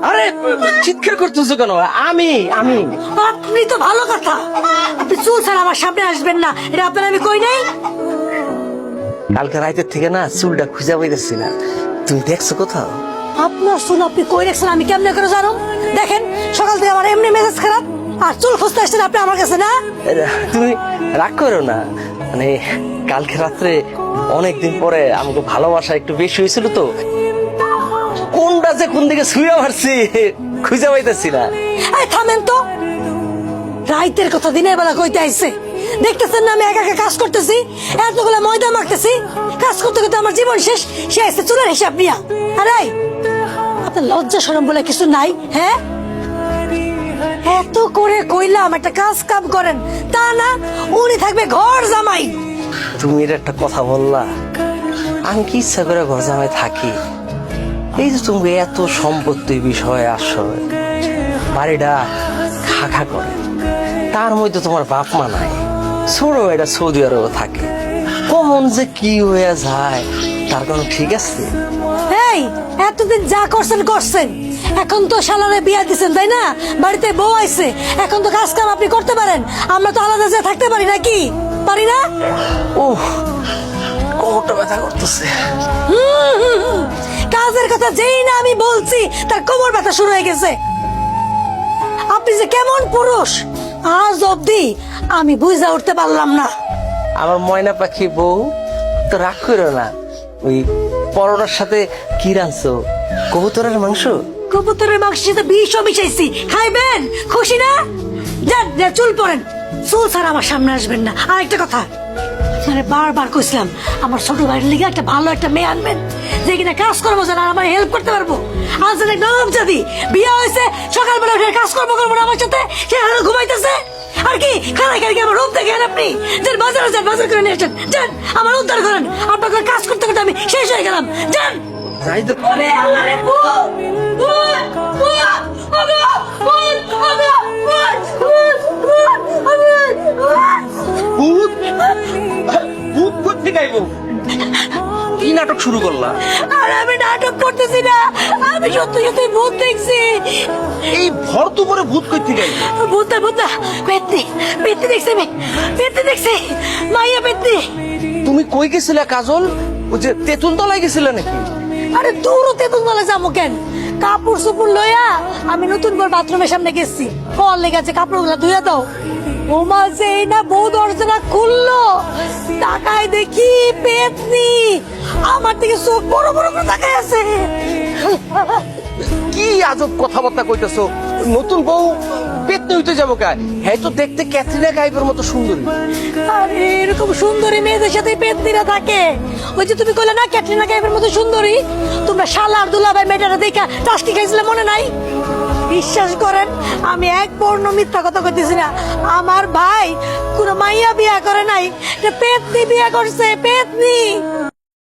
আরে চিৎকার করতেছো কেন? আমি আমি আপনি তো ভালো কথা, আপনি চুল ছাড়া আমার সামনে আসবেন না, এটা আপনার আমি কই নাই। কালকে রাতের থেকে না চুলটা খুঁজে পাইতেছি না, তুমি দেখছো কোথাও? আপনার চুল আপনি কই রাখছেন আমি কেমনে করে জানো? দেখেন সকাল থেকে আমার এমনি মেজাজ খারাপ, আর চুল খুঁজতে আসছেন আপনি আমার কাছে না? তুমি রাগ করো না, মানে কালকে রাত্রে অনেকদিন পরে আমাকে ভালোবাসা একটু বেশি হয়েছিল তো, কোনটা যে কোন দিকে শুয়ে মারছি খুঁজে পাইতেছি না। এই থামেন তো, রাইতের কথা দিনের বেলা কইতে আইছে। দেখতেছেন না আমি একা একা কাজ করতেছি, এতগুলো ময়দা মাখতেছি, কাজ করতে করতে আমার জীবন শেষ। সে আসছে চুলের হিসাব নিয়া। আরে আপনার লজ্জা শরম বলে কিছু নাই? হ্যাঁ, এত করে কইলাম একটা কাজ কাম করেন, তা না উনি থাকবে ঘর জামাই। তুমি এর একটা কথা বললা, আমি কি ইচ্ছা করে ঘর জামাই থাকি? এই যে তুমি এত সম্পত্তির বিষয়ে আসো, বাড়িটা খা খা করে, তার মধ্যে তোমার বাপ মা নাই, ছোট এটা সৌদি আরবে থাকে, কখন যে কি হয়ে যায় তার কোনো ঠিক আছে? এই এতদিন যা করছেন করছেন, এখন তো শালারে বিয়া দিছেন তাই না? বাড়িতে বউ আইছে, এখন তো কাজ কাম আপনি করতে পারেন, আমরা তো আলাদা যা থাকতে পারি নাকি? পারি না? ও কোমরটা ব্যথা করতেছে। কাজের কথা যেই না আমি বলছি তার কোমর ব্যথা শুরু হয়ে গেছে। আপনি যে কেমন পুরুষ আজ অব্দি আমি বুঝা উঠতে পারলাম না। আমার ময়না পাখি বউ, তো রাগ করো না, ওই পরোটার সাথে কি রাঁধছো? কবুতরের মাংস? কবুতরের মাংসের সাথে বিষও মিশাইছি, খাইবেন? খুশি না? যান যান চুল পরেন, চুল ছাড়া আমার সামনে আসবেন না। আর একটা কথা, আপনারে বারবার কইছিলাম আমার ছোট ভাইয়ের লিগে একটা ভালো একটা মেয়ে আনবেন, যে কিনা কাজ করবো যেন আমার হেল্প করতে পারবো। আজ এক নরম জাতি বিয়ে হয়েছে, সকালবেলা উঠে কাজ করবো করবো না আমার সাথে, সে এখনো ঘুমাইতেছে। আর কি খানা খাই আমার রূপ দেখেন আপনি? যান বাজারে যান, বাজার করে নিয়ে আসেন, যান আমার উদ্ধার করেন। আপনার কাজ করতে করতে আমি শেষ হয়ে গেলাম, যান। যাই তো। আরে আল্লাহরে ভূত, ভূত, ভূত, ওগো, ভূত, ওগো, ভূত, ভূত, ভূত, ভূত ভূত করতে গাইবো? কি নাটক শুরু করলা? আরে আমি নাটক করতেছি না, আমি সত্যি সত্যি ভূত দেখছি। এই ভর দুপুরে ভূত করতে গাইবো? ভূত না, ভূত না, পেত্নি, পেত্নি দেখছি আমি, পেত্নি দেখছি, মাইয়া পেত্নি। তুমি কই গেছিলে কাজল? ওই যে তেঁতুল তলায় গেছিলে নাকি? আরে দূর হতে তুমি যাবো কেন? কাপড় চুপুর লইয়া আমি নতুন করে বাথরুমের সামনে গেছি, কল লেগেছে কাপড়গুলো ধুইয়া দাও। ওমা যেই না বউ দরজাটা খুললো, তাকায় দেখি পেতনি আমার দিকে চোখ বড় বড় করে তাকায় আছে। কি আজব কথাবার্তা কইতেছো? নতুন বউ পেতনি হইতে যাবো কা? হ্যাঁ তো দেখতে ক্যাথরিনা কাইফের মতো সুন্দরী। আরে এরকম সুন্দরী মেয়েদের সাথে পেতনিরা থাকে। ওই যে তুমি কইলে না ক্যাটরিনা কাইফের মতো সুন্দরী, তোমরা শালা আর দুলাভাই মেয়েটারা দেখা টাস্টি খাইছিলে মনে নাই? বিশ্বাস করেন আমি এক পূর্ণ মিথ্যা কথা কইতেছি না, আমার ভাই কোন মাইয়া বিয়া করে নাই, পেতনি বিয়া করছে, পেতনি।